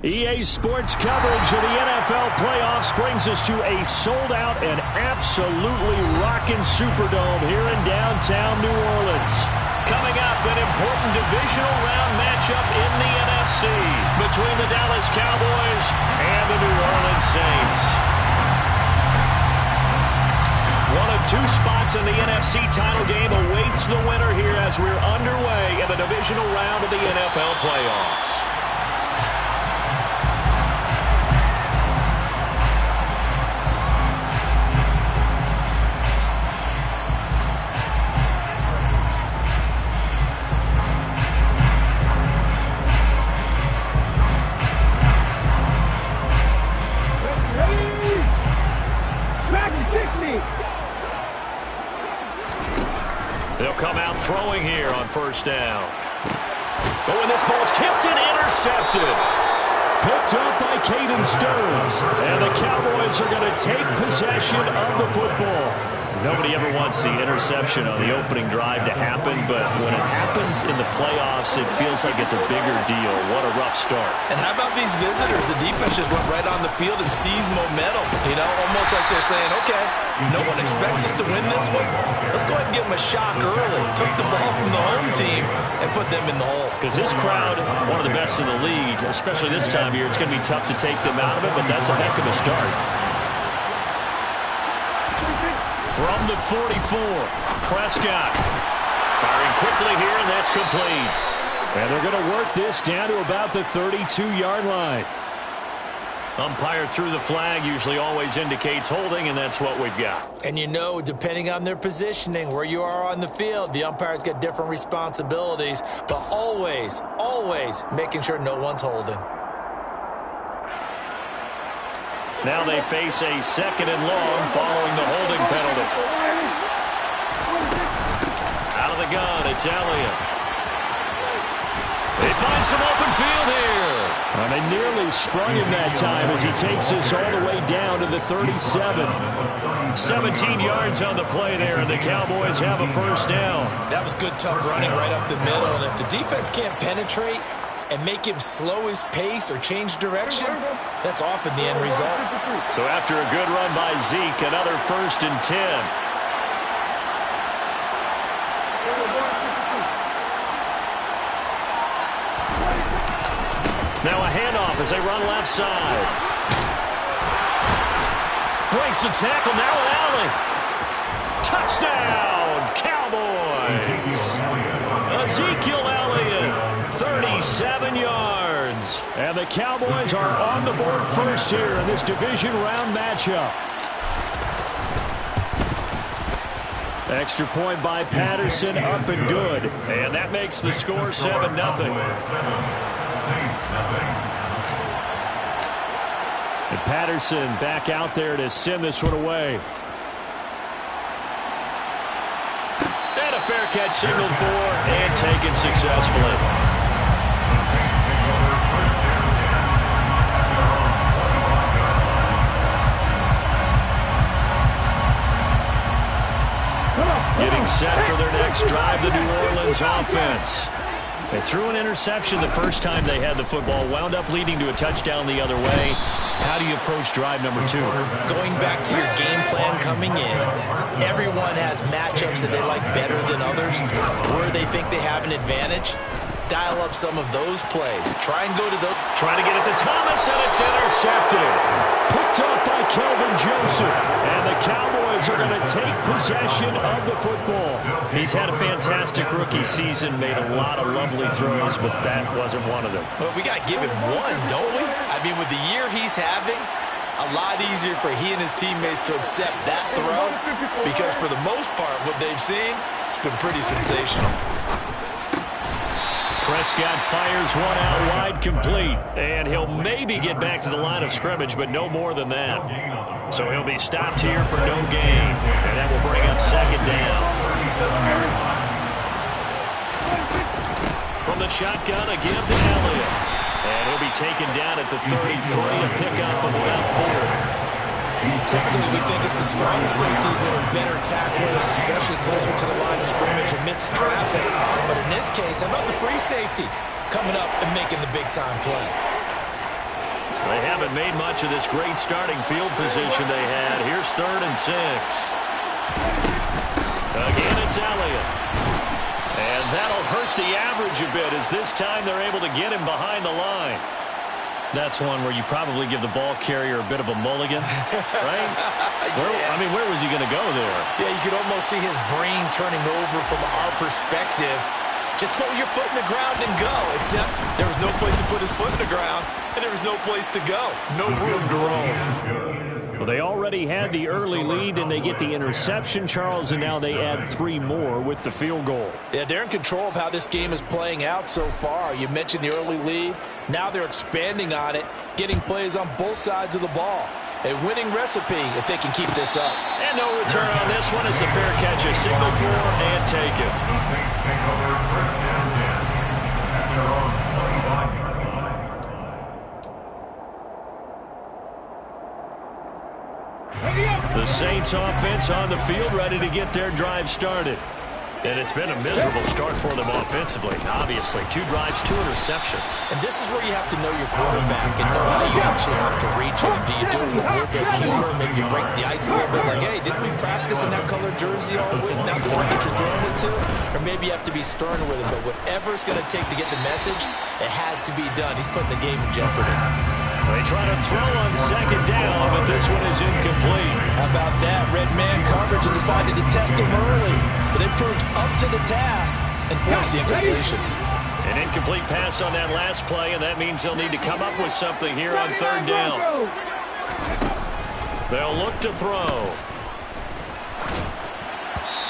EA Sports coverage of the NFL playoffs brings us to a sold-out and absolutely rocking Superdome here in downtown New Orleans. Coming up, an important divisional round matchup in the NFC between the Dallas Cowboys and the New Orleans Saints. One of two spots in the NFC title game awaits the winner here as we're underway in the divisional round of the NFL playoffs. They'll come out throwing here on first down. Oh, and this ball's tipped and intercepted. Picked up by Caden Stearns. And the Cowboys are going to take possession of the football. Nobody ever wants the interception on the opening drive to happen, but when it happens in the playoffs, it feels like it's a bigger deal. What a rough start. And how about these visitors? The defense just went right on the field and seized momentum. You know, almost like they're saying, okay, no one expects us to win this one. Let's go ahead and give them a shock early. Took the ball from the home team and put them in the hole. Because this crowd, one of the best in the league, especially this time of year, it's going to be tough to take them out of it, but that's a heck of a start. From the 44, Prescott firing quickly here, and that's complete. And they're going to work this down to about the 32-yard line. Umpire threw the flag, usually always indicates holding, and that's what we've got. And you know, depending on their positioning, where you are on the field, the umpires get different responsibilities, but always, always making sure no one's holding. Now they face a second and long following the holding penalty. Out of the gun, it's Elliott. They find some open field here. And they nearly sprung him that time as he takes this all the way down to the 37. 17 yards on the play there, and the Cowboys have a first down. That was good, tough running right up the middle. And if the defense can't penetrate and make him slow his pace or change direction, that's often the end result. So after a good run by Zeke, another 1st and 10. Now a handoff as they run left side. Breaks the tackle, now an alley. Touchdown, Cowboys. Ezekiel Elliott, 37 yards. And the Cowboys are on the board first here in this division round matchup. Extra point by Patterson, up and good. And that makes the score 7-0. And Patterson back out there to send this one away. And a fair catch signaled for and taken successfully. Getting set for their next drive, the New Orleans offense. They threw an interception the first time they had the football, wound up leading to a touchdown the other way. How do you approach drive number 2? Going back to your game plan coming in, everyone has matchups that they like better than others, where they think they have an advantage. Dial up some of those plays. Try and go to those. Try to get it to Thomas, and it's intercepted. Picked up by Kelvin Joseph. And the Cowboys are going to take possession of the football. He's had a fantastic rookie season, made a lot of lovely throws, but that wasn't one of them. Well, we got to give him one, don't we? I mean, with the year he's having, a lot easier for he and his teammates to accept that throw, because for the most part, what they've seen, it's been pretty sensational. Prescott fires one out wide, complete. And he'll maybe get back to the line of scrimmage, but no more than that. So he'll be stopped here for no gain. And that will bring up second down. From the shotgun, again to Elliott. And he'll be taken down at the 33, a pickup of about 4. Typically, we think it's the strong safeties that are better tacklers, especially closer to the line of scrimmage amidst traffic. But in this case, how about the free safety coming up and making the big-time play? They haven't made much of this great starting field position they had. Here's 3rd and 6. Again, it's Elliott. And that'll hurt the average a bit as this time they're able to get him behind the line. That's one where you probably give the ball carrier a bit of a mulligan, right? Where was he going to go there? Yeah, you could almost see his brain turning over from our perspective. Just put your foot in the ground and go, except there was no place to put his foot in the ground, and there was no place to go. No room to roam. Well, they already had the early lead, and they get the interception, Charles, and now they add 3 more with the field goal. Yeah, they're in control of how this game is playing out so far. You mentioned the early lead. Now they're expanding on it, getting plays on both sides of the ball. A winning recipe if they can keep this up. And no return on this one as the fair catch is signaled for and taken. The Saints take over 1st and 10 at their own 25-yard line. The Saints offense on the field ready to get their drive started. And it's been a miserable start for them offensively. Obviously, 2 drives, 2 interceptions. And this is where you have to know your quarterback and know how you actually have to reach him. Do you do it with a little bit of humor? Maybe you break the ice a little bit like, hey, didn't we practice in that color jersey all week? Not the one that you're throwing it to? Or maybe you have to be stern with him. But whatever it's going to take to get the message, it has to be done. He's putting the game in jeopardy. They try to throw on 2nd down, but this one is incomplete. How about that? Red man coverage and decided to test him early. But it proved up to the task and forced the incompletion. An incomplete pass on that last play, and that means they'll need to come up with something here on 3rd down. They'll look to throw.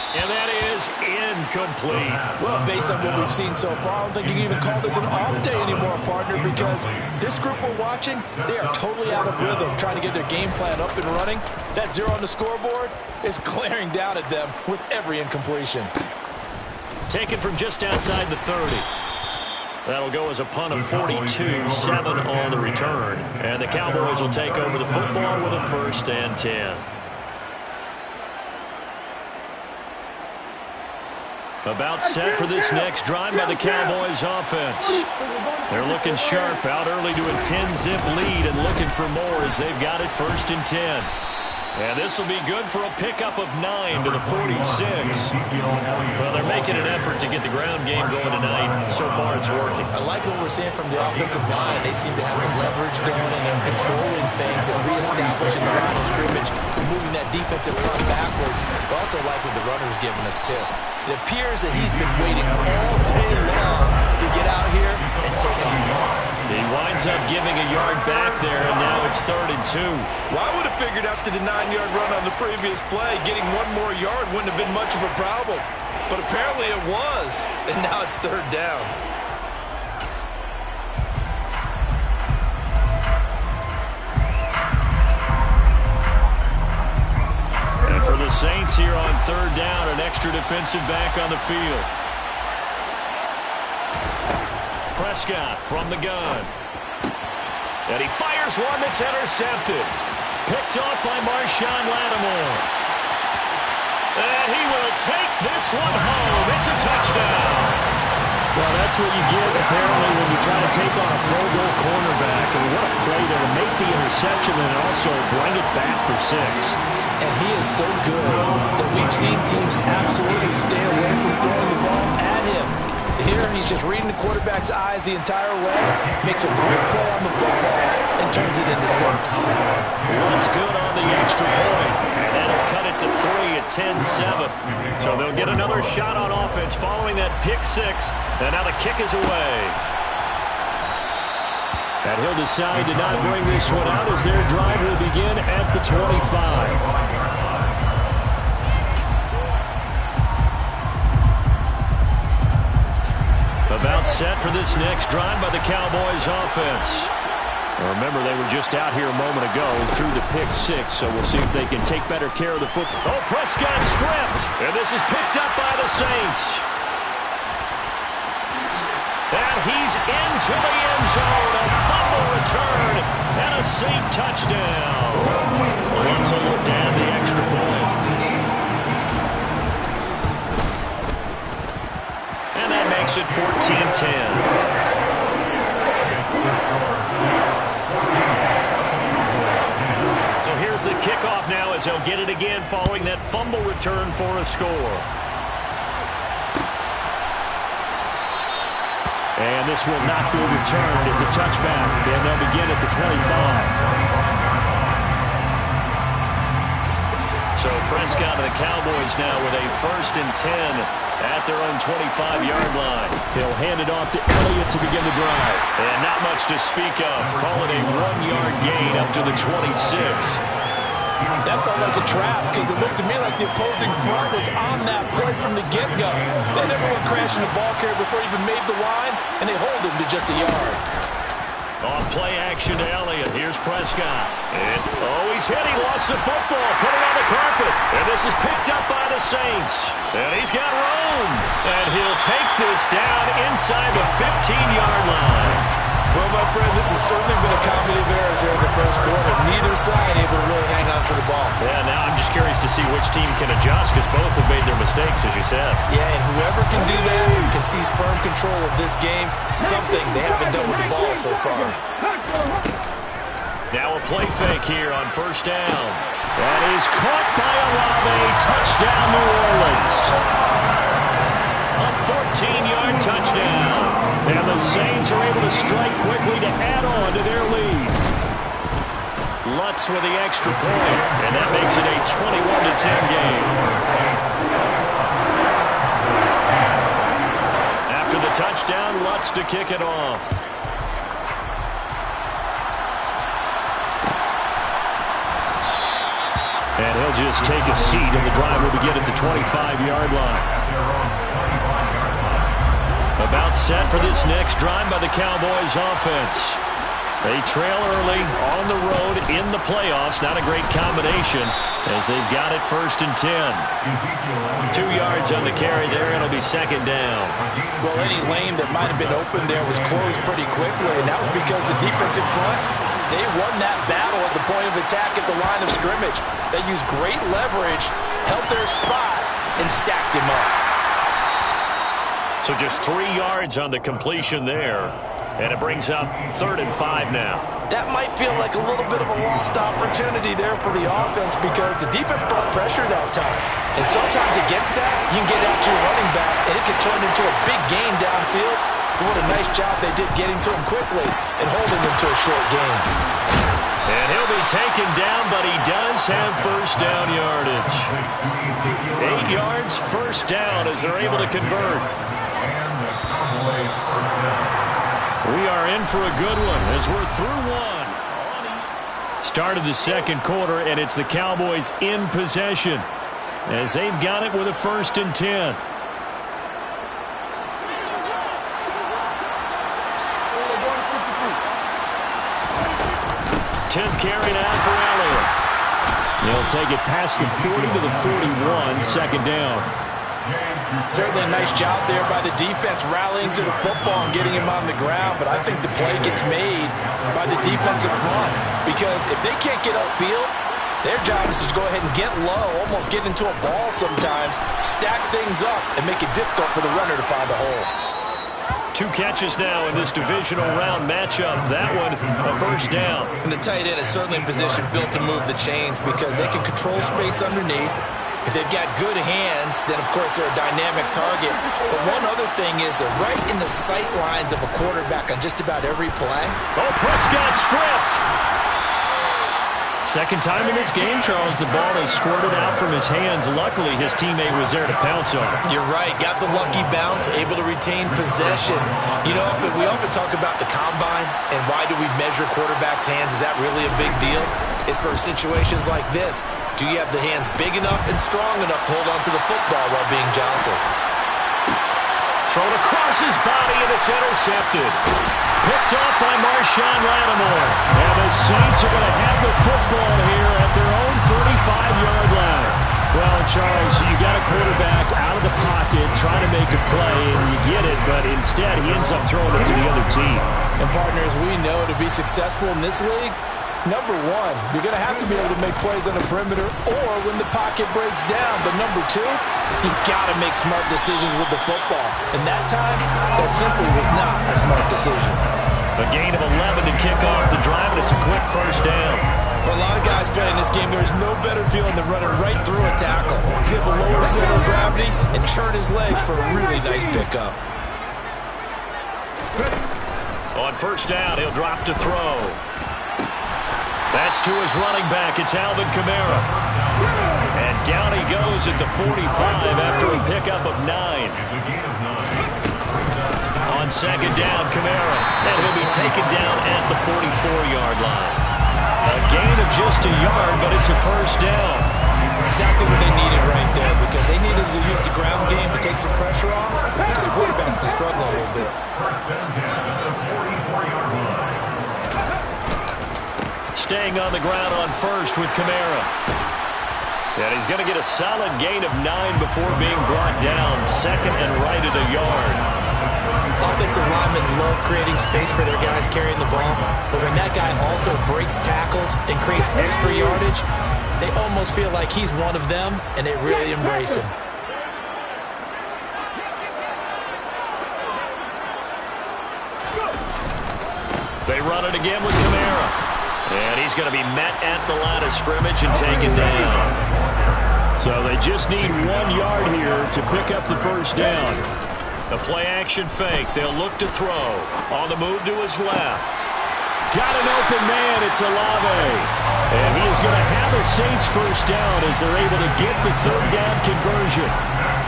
And that is incomplete. Well, based on what we've seen so far, I don't think you can even call this an off day anymore, partner, because this group we're watching, they are totally out of rhythm, trying to get their game plan up and running. That 0 on the scoreboard is glaring down at them with every incompletion. Taken from just outside the 30. That'll go as a punt of 42, 7 on the return. And the Cowboys will take over the football with a 1st and 10. About set for this next drive by the Cowboys offense. They're looking sharp, out early to a 10-zip lead and looking for more as they've got it 1st and 10. And this will be good for a pickup of 9 to the 46. Well, they're making an effort to get the ground game going tonight. So far, it's working. I like what we're seeing from the offensive line. They seem to have the leverage going and they're controlling things and reestablishing the line of scrimmage, moving that defensive front backwards. I also like what the runner's giving us, too. It appears that he's been waiting all day long to get out here and take off. He winds up giving a yard back there, and now it's 3rd and 2. Well, I would have figured after the 9-yard run on the previous play, getting 1 more yard wouldn't have been much of a problem. But apparently it was, and now it's 3rd down. And for the Saints here on 3rd down, an extra defensive back on the field. Prescott from the gun. And he fires one that's intercepted. Picked off by Marshawn Lattimore. And he will take this one home. It's a touchdown. Well, that's what you get, apparently, when you try to take on a Pro Bowl cornerback. I mean, what a play there to make the interception and also bring it back for 6. And he is so good that we've seen teams absolutely stay away from throwing the ball at him. Here, he's just reading the quarterback's eyes the entire way, makes a great play on the football, and turns it into 6. Once good on the extra point, and that'll cut it to 3 at 10-7. So they'll get another shot on offense following that pick 6, and now the kick is away. And he'll decide to not bring this one out as their drive will begin at the 25. About set for this next drive by the Cowboys offense. Remember, they were just out here a moment ago through the pick 6, so we'll see if they can take better care of the football. Oh, Prescott stripped, and this is picked up by the Saints. And he's into the end zone, a fumble return, and a safe touchdown. Let's look down the extra point. And that makes it 14-10. kickoff now as they'll get it again following that fumble return for a score. And this will not be returned. It's a touchback, and they'll begin at the 25. So Prescott and the Cowboys now with a 1st and 10 at their own 25-yard line. He'll hand it off to Elliott to begin the drive. And not much to speak of. Call it a 1-yard gain up to the 26. That felt like a trap because it looked to me like the opposing front was on that play from the get-go. They never went crashing the ball carrier before he even made the line, and they hold him to just a yard. On play action to Elliott. Here's Prescott. And, he's hit. He lost the football. Put it on the carpet. And this is picked up by the Saints. And he's got room. And he'll take this down inside the 15-yard line. Well, my friend, this has certainly been a comedy of errors here in the first quarter. Neither side able to really hang on to the ball. Yeah, now I'm just curious to see which team can adjust because both have made their mistakes, as you said. Yeah, and whoever can do that can seize firm control of this game, something they haven't done with the ball so far. Now a play fake here on 1st down. That is caught by Olave. Touchdown, New Orleans. A 14-yard touchdown. And the Saints are able to strike quickly to add on to their lead. Lutz with the extra point, and that makes it a 21-10 game. After the touchdown, Lutz to kick it off. And he'll just take a seat, and the drive will begin at the 25-yard line. About set for this next drive by the Cowboys offense. They trail early on the road in the playoffs. Not a great combination as they've got it 1st and 10. 2 yards on the carry there, and it'll be 2nd down. Well, any lane that might have been open there was closed pretty quickly, and that was because the defensive front, they won that battle at the point of attack at the line of scrimmage. They used great leverage, held their spot, and stacked him up. So just 3 yards on the completion there. And it brings up 3rd and 5 now. That might feel like a little bit of a lost opportunity there for the offense because the defense brought pressure that time. And sometimes against that, you can get out to your running back, and it can turn into a big gain downfield. What a nice job they did getting to him quickly and holding him to a short gain. And he'll be taken down, but he does have 1st down yardage. 8 yards, 1st down as they're able to convert. We are in for a good one as we're through one. Start of the 2nd quarter, and it's the Cowboys in possession as they've got it with a 1st and 10. Tenth carry now for Elliott. They'll take it past the 40 to the 41, 2nd down. Certainly a nice job there by the defense rallying to the football and getting him on the ground, but I think the play gets made by the defensive front because if they can't get upfield, their job is to go ahead and get low, almost get into a ball sometimes, stack things up, and make it difficult for the runner to find a hole. 2 catches now in this divisional round matchup. That one, a 1st down. And the tight end is certainly in position built to move the chains because they can control space underneath. If they've got good hands, then, of course, they're a dynamic target. But one other thing is they're right in the sight lines of a quarterback on just about every play. Oh, Prescott stripped. Second time in this game, Charles, the ball has squirted out from his hands. Luckily, his teammate was there to pounce on it. You're right. Got the lucky bounce, able to retain possession. You know, we often talk about the combine and why do we measure quarterbacks' hands. Is that really a big deal? It's for situations like this. Do you have the hands big enough and strong enough to hold on to the football while being jostled? Thrown across his body, and it's intercepted. Picked off by Marshawn Lattimore. And the Saints are going to have the football here at their own 35-yard line. Well, Charles, you got a quarterback out of the pocket trying to make a play, and you get it, but instead he ends up throwing it to the other team. And partners, we know to be successful in this league, number one, you're going to have to be able to make plays on the perimeter or when the pocket breaks down. But number two, you've got to make smart decisions with the football. And that time, that simply was not a smart decision. A gain of 11 to kick off the drive, and it's a quick first down. For a lot of guys playing this game, there's no better feeling than running right through a tackle. He's able to lower center of gravity and churn his legs for a really nice pickup. On first down, he'll drop to throw. That's to his running back. It's Alvin Kamara. And down he goes at the 45 after a pickup of 9. On second down, Kamara. And he'll be taken down at the 44-yard line. A gain of just a yard, but it's a first down. Exactly what they needed right there, because they needed to use the ground game to take some pressure off, because the quarterback's been struggling a little bit. Staying on the ground on first with Kamara. And he's going to get a solid gain of 9 before being brought down. Second and right at a yard. Offensive linemen love creating space for their guys carrying the ball, but when that guy also breaks tackles and creates extra yardage, they almost feel like he's one of them, and they really embrace him. They run it again with Kamara. And he's going to be met at the line of scrimmage and taken down. So they just need 1 yard here to pick up the first down. The play-action fake. They'll look to throw. On the move to his left. Got an open man. It's Olave. And he is going to have a Saints first down as they're able to get the third down conversion.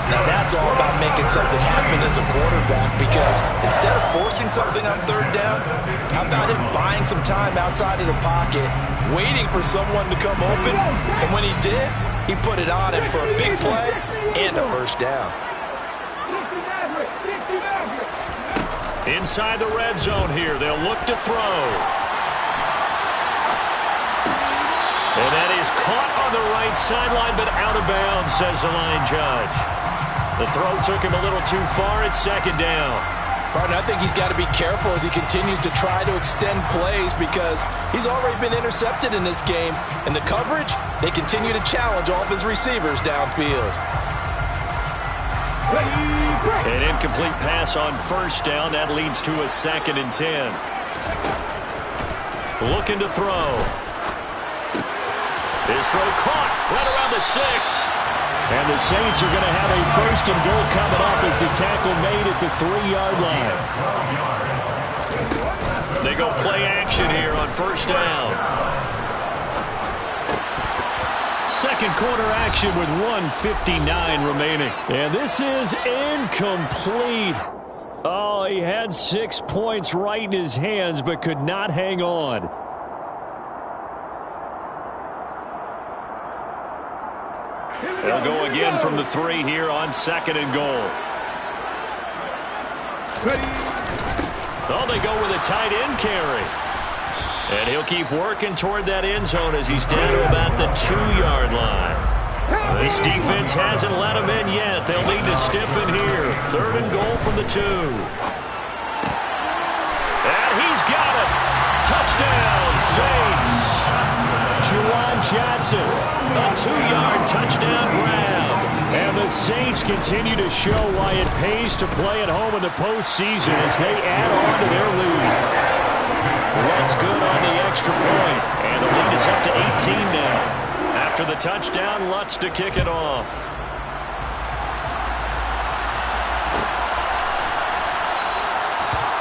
Now that's all about making something happen as a quarterback, because instead of forcing something on third down, how about him buying some time outside of the pocket, waiting for someone to come open, and when he did, he put it on him for a big play and a first down. Inside the red zone here, they'll look to throw. And that is caught on the right sideline, but out of bounds, says the line judge. The throw took him a little too far. It's second down. Partner, I think he's got to be careful as he continues to try to extend plays, because he's already been intercepted in this game. And the coverage, they continue to challenge all of his receivers downfield. An incomplete pass on first down. That leads to a 2nd and 10. Looking to throw. His throw caught right around the 6. And the Saints are going to have a 1st and goal coming up as the tackle made at the 3-yard line. They go play action here on first down. Second quarter action with 1:59 remaining. And this is incomplete. Oh, he had 6 points right in his hands, but could not hang on. They'll go again from the 3 here on 2nd and goal. Oh, they go with a tight end carry. And he'll keep working toward that end zone as he's down to about the 2-yard line. This defense hasn't let him in yet. They'll need to stiffen here. 3rd and goal from the 2. And he's got it. Touchdown, Saints. Juwan Johnson, a 2-yard touchdown grab. And the Saints continue to show why it pays to play at home in the postseason as they add on to their lead. That's good on the extra point. And the lead is up to 18 now. After the touchdown, Lutz to kick it off.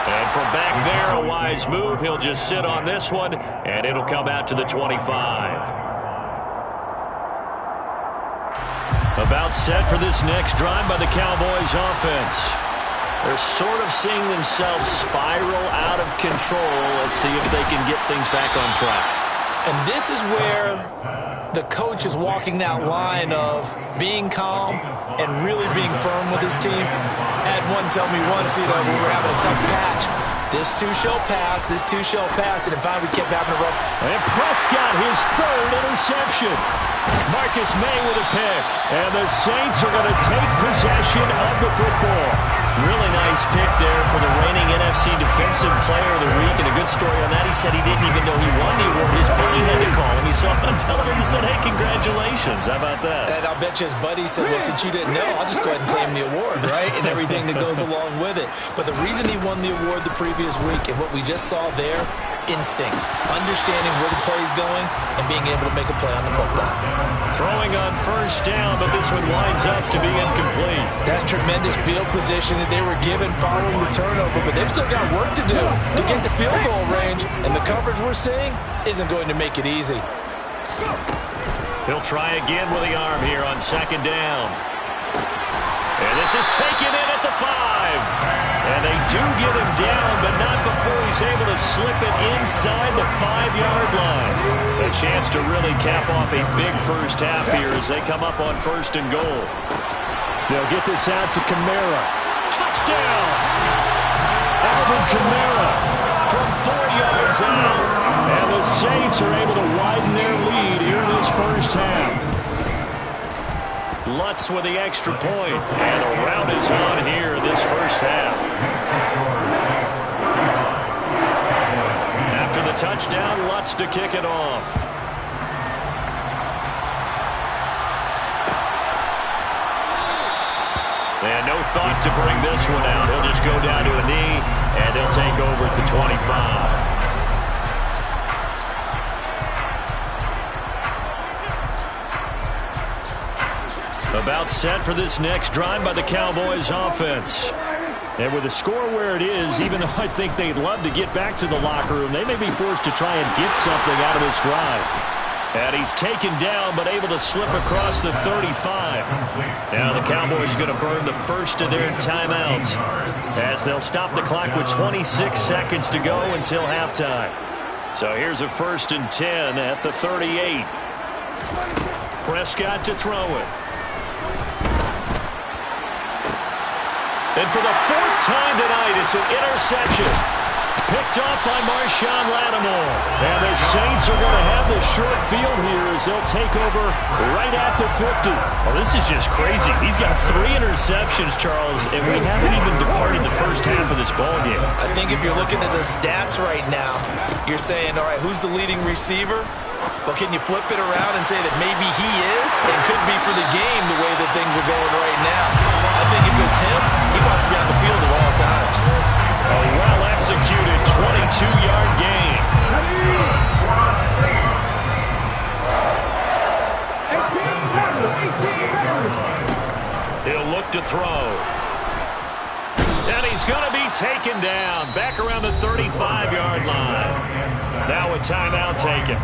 And from back there, a wise move. He'll just sit on this one, and it'll come out to the 25. About set for this next drive by the Cowboys offense. They're sort of seeing themselves spiral out of control. Let's see if they can get things back on track. And this is where the coach is walking that line of being calm and really being firm with his team. Had one tell me once, when we were having a tough patch, this too shall pass, this too shall pass, and in fact we kept having a rough. And Prescott, his 3rd interception. Marcus May with a pick. And the Saints are going to take possession of the football. Really nice pick there for the reigning NFC Defensive Player of the Week. And a good story on that, he said he didn't even know he won the award. His buddy had to call him. He saw it on television. He said, hey, congratulations. How about that? And I'll bet you his buddy said, well, since you didn't know, I'll just go ahead and claim the award, right? And everything that goes along with it. But the reason he won the award the previous week and what we just saw there, instincts, understanding where the play is going and being able to make a play on the football. Throwing on first down, but this one winds up to be incomplete. That's tremendous field position that they were given following the turnover, but they've still got work to do to get to field goal range, and the coverage we're seeing isn't going to make it easy. He'll try again with the arm here on second down. And this is taken in at the 5. And they do get him down, but not before he's able to slip it inside the 5-yard line. A chance to really cap off a big first half here as they come up on first and goal. They'll get this out to Kamara. Touchdown! Alvin Kamara from 4 yards out. And the Saints are able to widen their lead here in this first half. Lutz with the extra point, and a rout is on here in this first half. After the touchdown, Lutz to kick it off. And no thought to bring this one out. He'll just go down to a knee, and he'll take over at the 25. About set for this next drive by the Cowboys offense. And with the score where it is, even though I think they'd love to get back to the locker room, they may be forced to try and get something out of this drive. And he's taken down, but able to slip across the 35. Now the Cowboys going to burn the first of their timeouts as they'll stop the clock with 26 seconds to go until halftime. So here's a 1st and 10 at the 38. Prescott to throw it. And for the 4th time tonight, it's an interception. Picked off by Marshawn Lattimore. And the Saints are going to have the short field here as they'll take over right at the 50. Oh, this is just crazy. He's got 3 interceptions, Charles, and we haven't even departed the first half of this ball game. I think if you're looking at the stats right now, you're saying, all right, who's the leading receiver? Well, can you flip it around and say that maybe he is and could be for the game the way that things are going right now? I think if it's him, he wants to be on the field at all times. A well-executed 22-yard gain. He'll look to throw. And he's going to be taken down back around the 35-yard line. Now a timeout taken.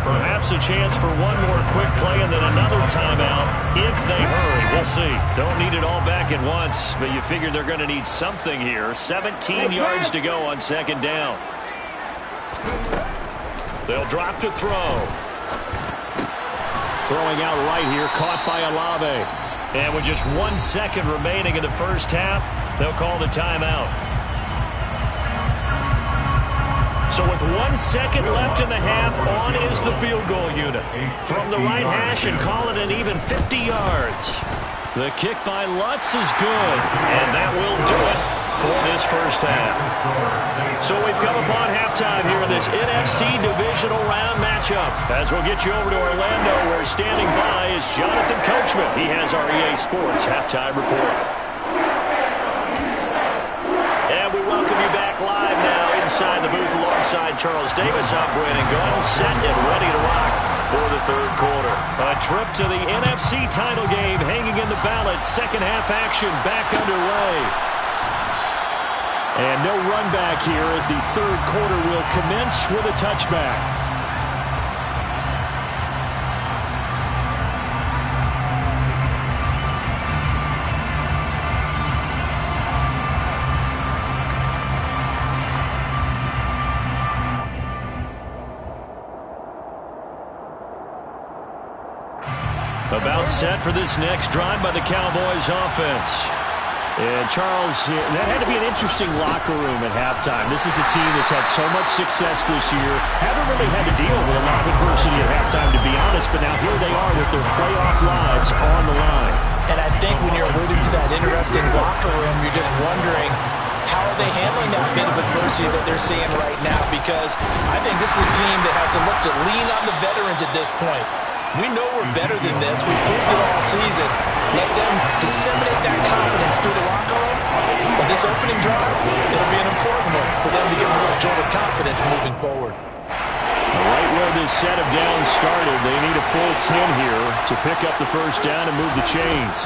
Perhaps a chance for one more quick play and then another timeout if they hurry. We'll see. Don't need it all back at once, but you figure they're going to need something here. 17 yards to go on second down. They'll drop to throw. Throwing out right here, caught by Olave. And with just 1 second remaining in the first half, they'll call the timeout. So with 1 second left in the half, on is the field goal unit. From the right hash and call it an even 50 yards. The kick by Lutz is good, and that will do it for this first half. So we've come upon halftime here in this NFC Divisional Round matchup. As we'll get you over to Orlando, where standing by is Jonathan Coachman. He has our EA Sports Halftime Report. And we welcome you back live now inside the booth alongside Charles Davis. I'm Brandon Gunn, set and ready to rock for the third quarter. A trip to the NFC title game hanging in the balance. Second half action back underway. And no run back here as the third quarter will commence with a touchback. About set for this next drive by the Cowboys offense. And Charles, that had to be an interesting locker room at halftime. This is a team that's had so much success this year. Haven't really had to deal with a lot of adversity at halftime, to be honest. But now here they are with their playoff lives on the line. And I think when you're alluding to that interesting locker room, you're just wondering, how are they handling that bit of adversity that they're seeing right now? Because I think this is a team that has to look to lean on the veterans at this point. We know we're better than this. We've proved it all season. Let them disseminate that confidence through the locker room. But this opening drive, it'll be an important one for them to get a little jolt of confidence moving forward. Right where this set of downs started, they need a full 10 here to pick up the first down and move the chains.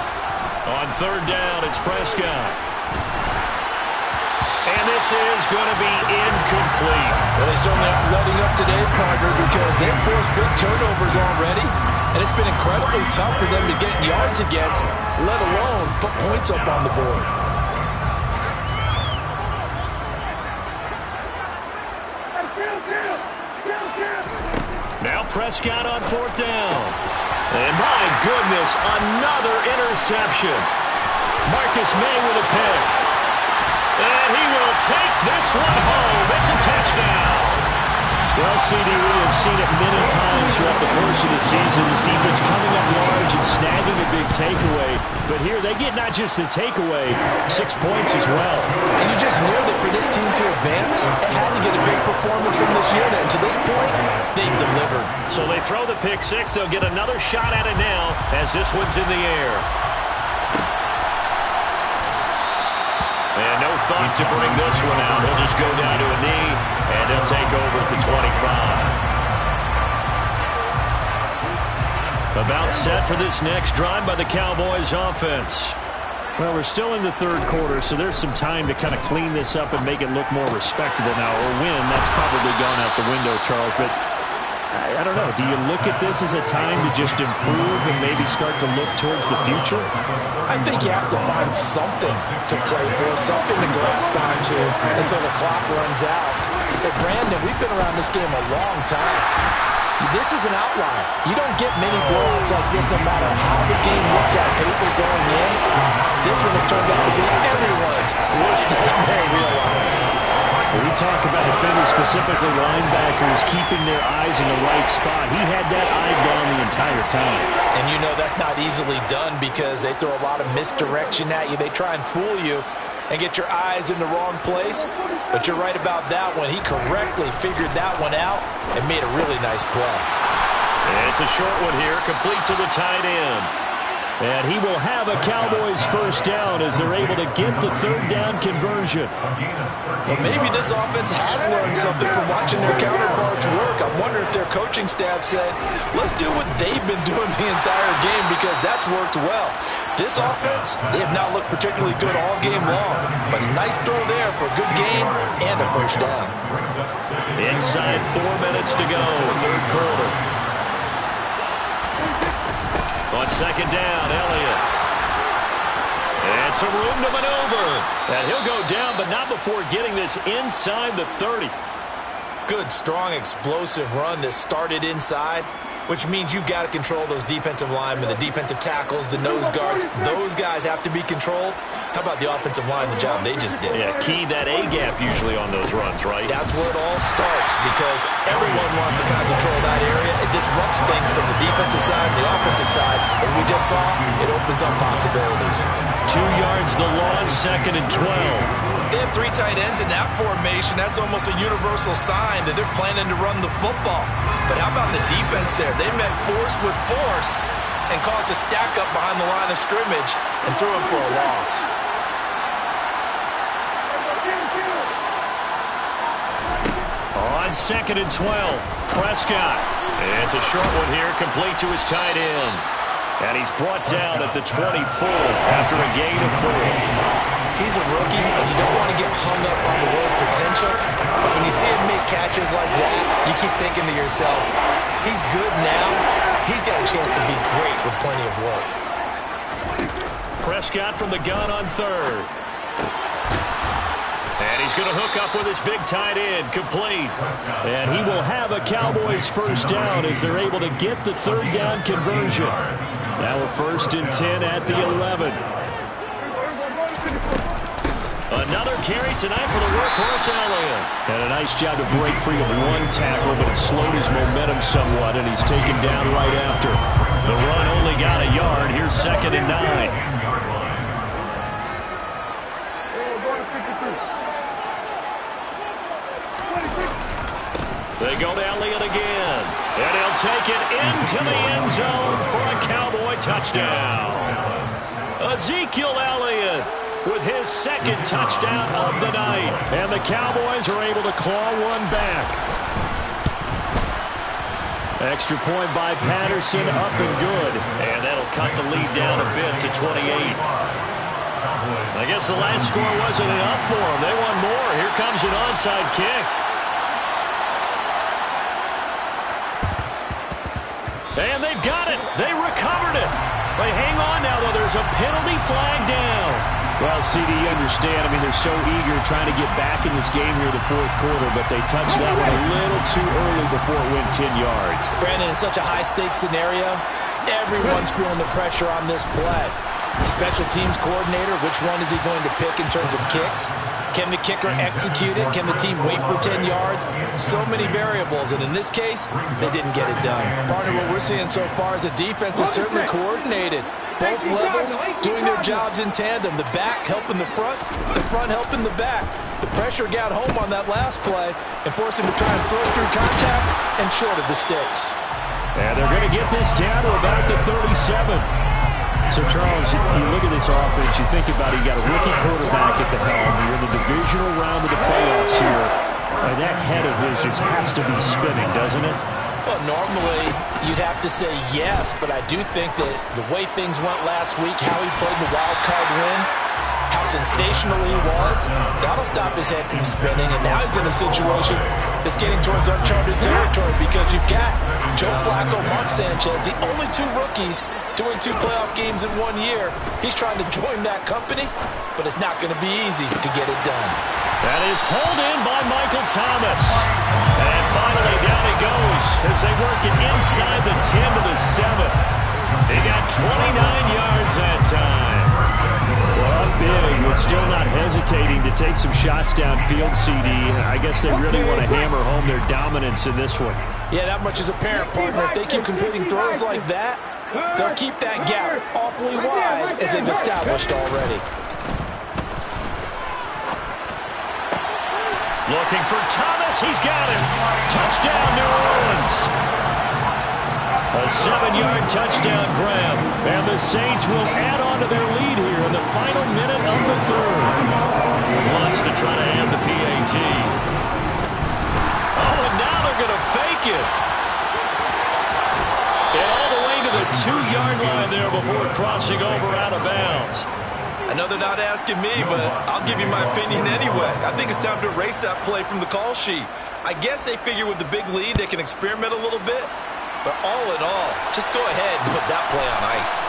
On third down, it's Prescott. And this is going to be incomplete. Well, they certainly aren't letting up today, partner, because they've forced big turnovers already. And it's been incredibly tough for them to get yards against, let alone put points up on the board. Now Prescott on fourth down. And my goodness, another interception. Marcus May with a pick. And he will take this one home. It's a touchdown. Well, CD, we have seen it many times throughout the course of the season. This defense coming up large and snagging a big takeaway. But here they get not just the takeaway, 6 points as well. And you just knew that for this team to advance, it had to get a big performance from this unit. And to this point, they've delivered. So they throw the pick six. They'll get another shot at it now as this one's in the air. And no thought to bring this one out. He'll just go down to a knee, and he'll take over at the 25. About set for this next drive by the Cowboys offense. Well, we're still in the third quarter, so there's some time to kind of clean this up and make it look more respectable now. Or win, that's probably gone out the window, Charles. But I don't know. Do you look at this as a time to just improve and maybe start to look towards the future? I think you have to find something to play for, something to grasp onto until the clock runs out. But Brandon, we've been around this game a long time. This is an outlier. You don't get many blowouts like this no matter how the game looks on paper going in. This one has turned out to be everyone's worst nightmare realized. We talk about defenders, specifically linebackers, keeping their eyes in the right spot. He had that eye down the entire time. And you know that's not easily done because they throw a lot of misdirection at you. They try and fool you and get your eyes in the wrong place. But you're right about that one. He correctly figured that one out and made a really nice play. And it's a short one here, complete to the tight end. And he will have a Cowboys first down as they're able to get the third down conversion. Well, maybe this offense has learned something from watching their counterparts work. I'm wondering if their coaching staff said, let's do what they've been doing the entire game because that's worked well. This offense, they have not looked particularly good all game long. But a nice throw there for a good gain and a first down. Inside 4 minutes to go, third quarter. On second down, Elliott. And some room to maneuver. And he'll go down, but not before getting this inside the 30. Good, strong, explosive run that started inside, which means you've got to control those defensive linemen, the defensive tackles, the nose guards. Those guys have to be controlled. How about the offensive line, the job they just did? Yeah, key that A-gap usually on those runs, right? That's where it all starts because everyone wants to kind of control that area. It disrupts things from the defensive side and the offensive side. As we just saw, it opens up possibilities. 2 yards the loss, second and 12. They have 3 tight ends in that formation. That's almost a universal sign that they're planning to run the football. But how about the defense there? They met force with force and caused a stack up behind the line of scrimmage and threw him for a loss. On second and 12, Prescott. And it's a short one here, complete to his tight end. And he's brought down at the 24 after a gain of 4. He's a rookie, and you don't want to get hung up on the word potential. But when you see him make catches like that, you keep thinking to yourself, he's good now. He's got a chance to be great with plenty of work. Prescott from the gun on third. And he's going to hook up with his big tight end, complete. And he will have a Cowboys first down as they're able to get the third down conversion. Now a 1st and 10 at the 11. Another carry tonight for the workhorse Elliott. And a nice job to break free of one tackle, but it slowed his momentum somewhat, and he's taken down right after. The run only got a yard. Here's 2nd and 9. They go to Elliott again. And he'll take it into the end zone for a Cowboy touchdown. Ezekiel Elliott with his 2nd touchdown of the night. And the Cowboys are able to claw one back. Extra point by Patterson, up and good. And that'll cut the lead down a bit to 28. I guess the last score wasn't enough for them. They want more. Here comes an onside kick. And they've got it. They recovered it. They hang on now, though. There's a penalty flag down. Well, CD, you understand. I mean, they're so eager trying to get back in this game here in the 4th quarter, but they touched that one a little too early before it went 10 yards. Brandon, in such a high-stakes scenario, everyone's feeling the pressure on this play. The special teams coordinator, which one is he going to pick in terms of kicks? Can the kicker execute it? Can the team wait for 10 yards? So many variables, and in this case, they didn't get it done. Partner, what we're seeing so far is the defense is certainly coordinated. Both levels doing their jobs in tandem. The back helping the front helping the back. The pressure got home on that last play and forced him to try and throw through contact and short of the sticks. And they're going to get this down to about the 37. So, Charles, you look at this offense, you think about it, you got a rookie quarterback at the helm. You're in the divisional round of the playoffs here. And that head of his just has to be spinning, doesn't it? Well, normally you'd have to say yes, but I do think that the way things went last week, how he played the wild card win, how sensational he was, that'll stop his head from spinning. And now he's in a situation that's getting towards uncharted territory because you've got Joe Flacco, Mark Sanchez, the only 2 rookies doing 2 playoff games in 1 year. He's trying to join that company, but it's not going to be easy to get it done. That is hauled in by Michael Thomas. And finally down he goes as they work it inside the 10 to the 7. He got 29 yards that time. Well, up big, but still not hesitating to take some shots downfield, CD. I guess they really want to hammer home their dominance in this one. Yeah, that much is apparent, partner. If they keep completing throws like that, they'll keep that gap awfully wide as they've established already. Looking for Thomas. He's got him. Touchdown, New Orleans. A 7-yard touchdown grab. And the Saints will add on to their lead here in the final minute of the 3rd. Wants to try to add the PAT. Oh, and now they're going to fake it. And all the way to the 2-yard line there before crossing over out of bounds. I know they're not asking me, but I'll give you my opinion anyway. I think it's time to erase that play from the call sheet. I guess they figure with the big lead they can experiment a little bit. But all in all, just go ahead and put that play on ice.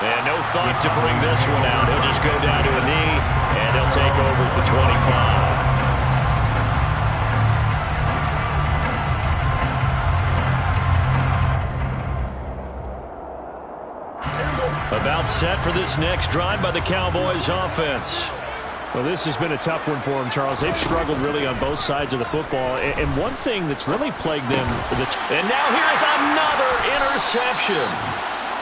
And no thought to bring this one out. He'll just go down to a knee, and he'll take over at the 25. About set for this next drive by the Cowboys offense. Well, this has been a tough one for them, Charles. They've struggled really on both sides of the football. And one thing that's really plagued them... And now here's another interception.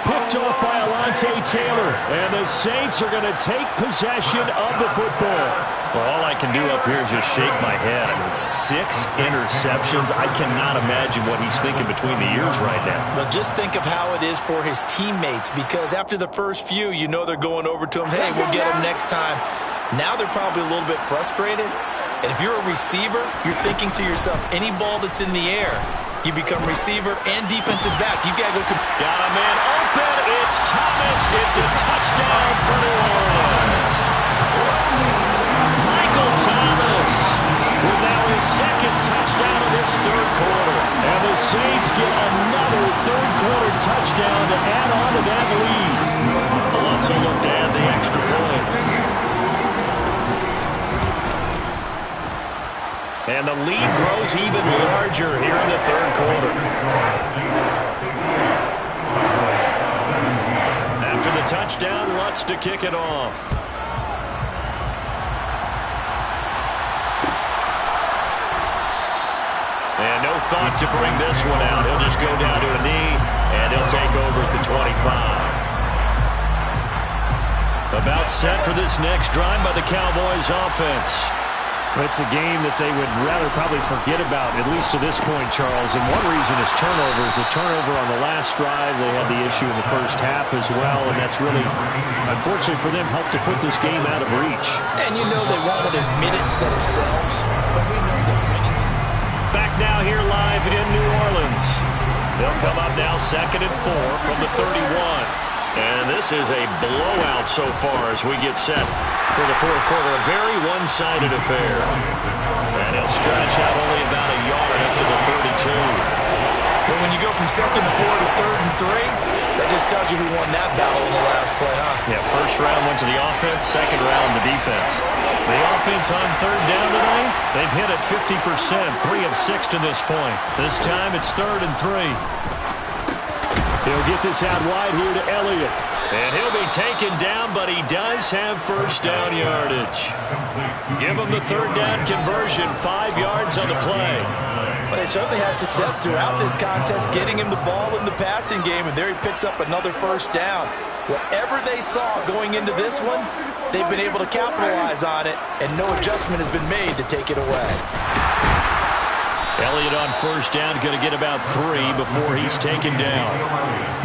Picked off by Alontae Taylor. And the Saints are going to take possession of the football. Well, all I can do up here is just shake my head. I mean, 6 interceptions. I cannot imagine what he's thinking between the ears right now. Well, just think of how it is for his teammates, because after the first few, you know they're going over to him, hey, we'll get him next time. Now they're probably a little bit frustrated. And if you're a receiver, you're thinking to yourself, any ball that's in the air, you become receiver and defensive back. You got to go. Got a man open. It's Thomas. It's a touchdown for New Orleans. Michael Thomas with now his 2nd touchdown of this 3rd quarter. And the Saints get another 3rd quarter touchdown to add on to that lead. Let's look to add the extra point. And the lead grows even larger here in the 3rd quarter. After the touchdown, Lutz to kick it off. thought to bring this one out. He'll just go down to a knee, and he'll take over at the 25. About set for this next drive by the Cowboys offense. It's a game that they would rather probably forget about, at least to this point, Charles. And one reason is turnovers. A turnover on the last drive. They had the issue in the first half as well, and that's really, unfortunately for them, helped to put this game out of reach. And you know they won't admit it to themselves, but we know they're winning. Back now here live in New Orleans. They'll come up now 2nd and 4 from the 31. And this is a blowout so far as we get set for the fourth quarter. A very one-sided affair. And he'll stretch out only about a yard after the 32. Well, when you go from 2nd and 4 to 3rd and 3, that just tells you who won that battle in the last play, huh? Yeah, first round went to the offense, second round the defense. The offense on 3rd down tonight, they've hit it 50%, 3 of 6 to this point. This time it's 3rd and 3. He'll get this out wide here to Elliott. And he'll be taken down, but he does have first down yardage. Give him the 3rd down conversion, 5 yards on the play. But they certainly had success throughout this contest, getting him the ball in the passing game, and there he picks up another first down. Whatever they saw going into this one, they've been able to capitalize on it, and no adjustment has been made to take it away. Elliott on first down, going to get about 3 before he's taken down.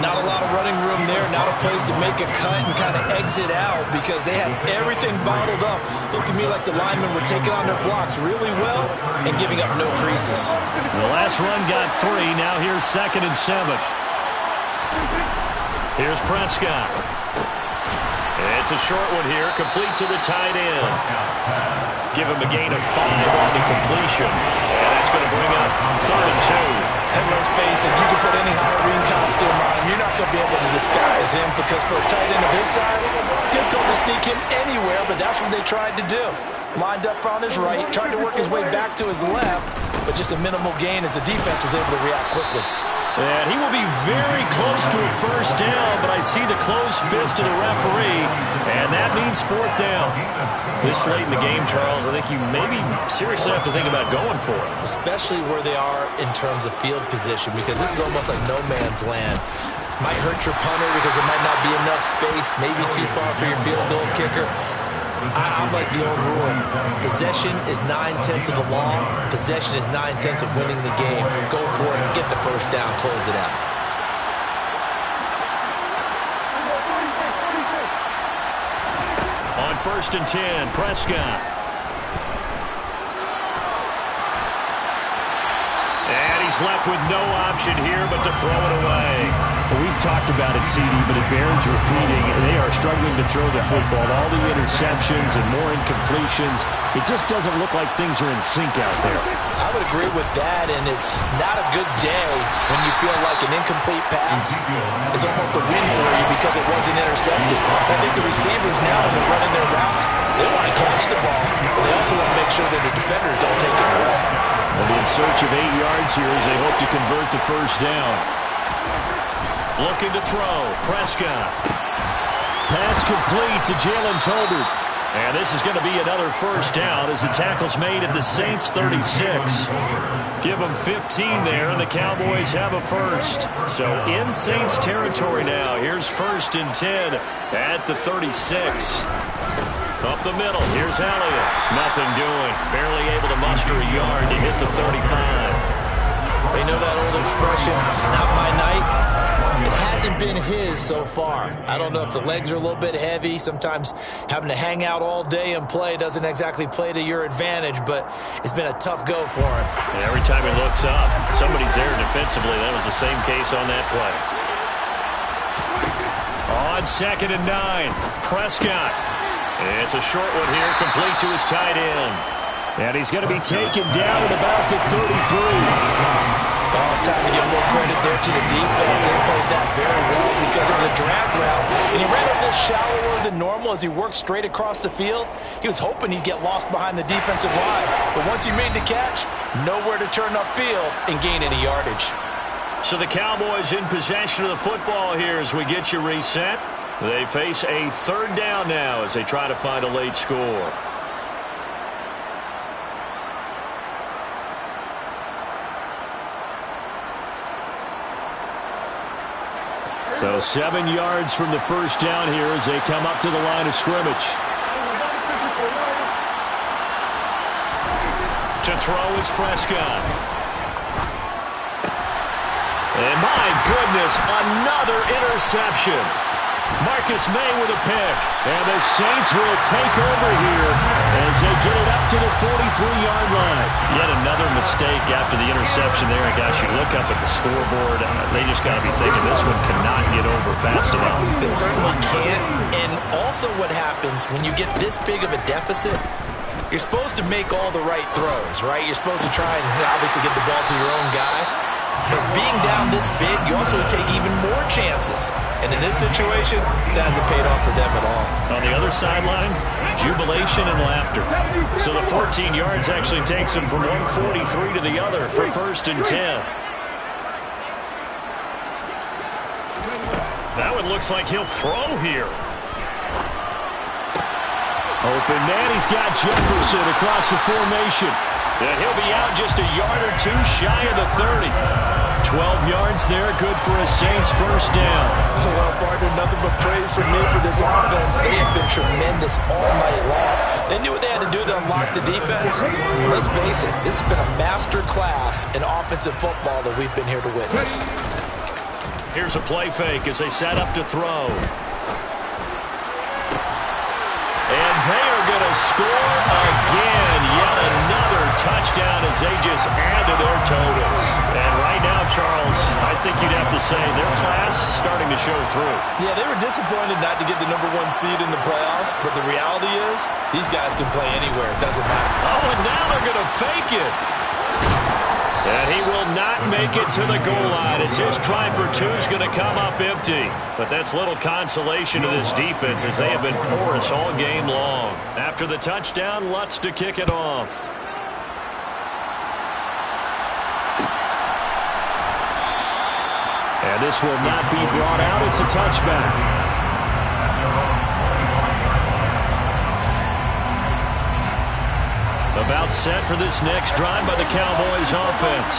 Not a lot of running room there, not a place to make a cut and kind of exit out because they had everything bottled up. Looked to me like the linemen were taking on their blocks really well and giving up no creases. The last run got 3, now here's 2nd and 7. Here's Prescott. It's a short one here, complete to the tight end. Give him a gain of 5 on the completion. And that's going to bring up 3rd and 2. And let's face it, you can put any Halloween costume on him. You're not going to be able to disguise him because for a tight end of his size, difficult to sneak him anywhere, but that's what they tried to do. Lined up on his right, tried to work his way back to his left, but just a minimal gain as the defense was able to react quickly. And he will be very close to a first down, but I see the closed fist of the referee, and that means 4th down. This late in the game, Charles, I think you maybe seriously have to think about going for it. Especially where they are in terms of field position because this is almost like no man's land. Might hurt your punter because there might not be enough space, maybe too far for your field goal kicker. I'm like the old rule. Possession is 9/10 of the law. Possession is 9/10 of winning the game. Go for it. Get the first down. Close it out. On 1st and 10, Prescott. And he's left with no option here but to throw it away. Well, we've talked about it, CD, but it bears repeating. They are struggling to throw the football. All the interceptions and more incompletions. It just doesn't look like things are in sync out there. I would agree with that, and it's not a good day when you feel like an incomplete pass is almost a win for you because it wasn't intercepted. I think the receivers now, when they're running their routes, they want to catch the ball, but they also want to make sure that the defenders don't take it away. They'll be in search of 8 yards here as they hope to convert the first down. Looking to throw. Prescott. Pass complete to Jalen Tolbert. And this is going to be another first down as the tackle's made at the Saints 36. Give them 15 there, and the Cowboys have a first. So in Saints territory now. Here's 1st and 10 at the 36. Up the middle. Here's Elliott. Nothing doing. Barely able to muster a yard to hit the 35. You know that old expression, it's not my night? It hasn't been his so far. I don't know if the legs are a little bit heavy. Sometimes having to hang out all day and play doesn't exactly play to your advantage, but it's been a tough go for him. And every time he looks up, somebody's there defensively. That was the same case on that play. On 2nd and 9, Prescott. It's a short one here, complete to his tight end. And he's going to be taken down at about the 33. Well, it's time to give more credit there to the defense. They played that very well because it was a drag route, and he ran a little shallower than normal as he worked straight across the field. He was hoping he'd get lost behind the defensive line, but once he made the catch, nowhere to turn upfield and gain any yardage. So the Cowboys in possession of the football here as we get you reset. They face a 3rd down now as they try to find a late score. So 7 yards from the first down here as they come up to the line of scrimmage. To throw is Prescott. And my goodness, another interception. Marcus May with a pick. And the Saints will take over here as they get it up to the 43-yard line. Yet another mistake after the interception there. And guys, you look up at the scoreboard, they just got to be thinking this one cannot get over fast enough. It certainly can't. And also what happens when you get this big of a deficit, you're supposed to make all the right throws, right? You're supposed to try and obviously get the ball to your own guys. But being down this big, you also take even more chances. And in this situation, that hasn't paid off for them at all. On the other sideline, jubilation and laughter. So the 14 yards actually takes him from 143 to the other for 1st and 10. That one looks like he'll throw here. Open man, he's got Jefferson across the formation. And he'll be out just a yard or two shy of the 30. 12 yards there, good for a Saints first down. Well, Barton, nothing but praise from me for this offense. They have been tremendous all night long. They knew what they had to do to unlock the defense. Let's face it, this has been a master class in offensive football that we've been here to witness. Here's a play fake as they set up to throw. And they are going to score again. Yet another touchdown as they just add to their totals. And right now, Charles, I think you'd have to say their class is starting to show through. Yeah, they were disappointed not to get the #1 seed in the playoffs, but the reality is these guys can play anywhere. It doesn't matter. Oh, and now they're going to fake it. And he will not make it to the goal line as his try for two is going to come up empty. But that's little consolation to this defense as they have been porous all game long. After the touchdown, Lutz to kick it off. And this will not be brought out. It's a touchback. About set for this next drive by the Cowboys offense.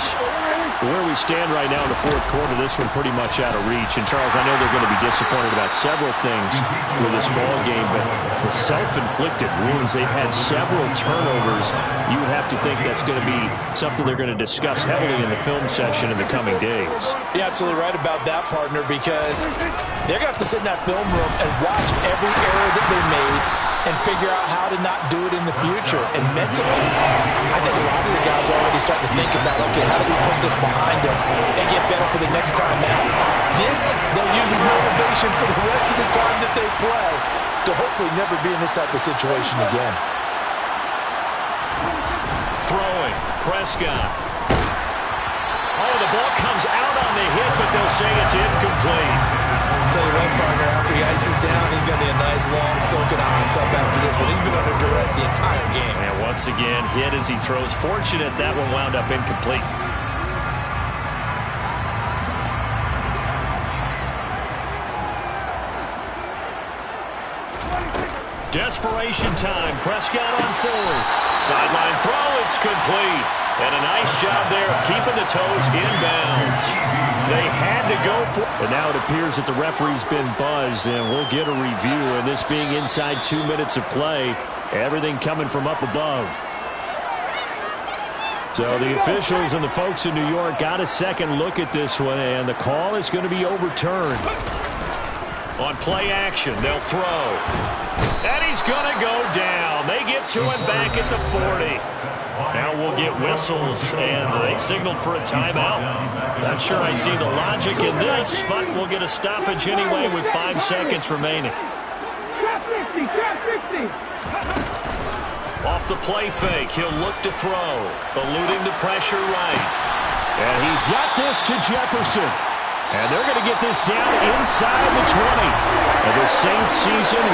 Where we stand right now in the fourth quarter, this one pretty much out of reach. And, Charles, I know they're going to be disappointed about several things with this ball game, but the self-inflicted wounds, they've had several turnovers. You would have to think that's going to be something they're going to discuss heavily in the film session in the coming days. You're absolutely right about that, partner, because they're going to have to sit in that film room and watch every error that they made and figure out how to not do it in the future. And mentally, I think a lot of the guys are already starting to think about, okay, how do we put this behind us and get better for the next time out? This, they'll use as motivation for the rest of the time that they play to hopefully never be in this type of situation again. Throwing, Prescott. Oh, the ball comes out on the hit, but they'll say it's incomplete. I'll tell you what, partner, after he ices down, he's going to be a nice, long soak in a hot tub after this one. He's been under duress the entire game. And once again, hit as he throws. Fortunate that one wound up incomplete. Desperation time. Prescott on fourth. Sideline throw. It's complete. And a nice job there of keeping the toes inbounds. They had to go for it. And now it appears that the referee's been buzzed, and we'll get a review. And this being inside 2 minutes of play, everything coming from up above. So the officials and the folks in New York got a second look at this one, and the call is going to be overturned. On play action, they'll throw. And he's going to go down. They get to him back at the 40. Now we'll get whistles, and they signaled for a timeout. Not sure I see the logic in this, but we'll get a stoppage anyway with 5 seconds remaining. Off the play fake, he'll look to throw, eluding the pressure right. And he's got this to Jefferson. And they're going to get this down inside the 20. And the Saints season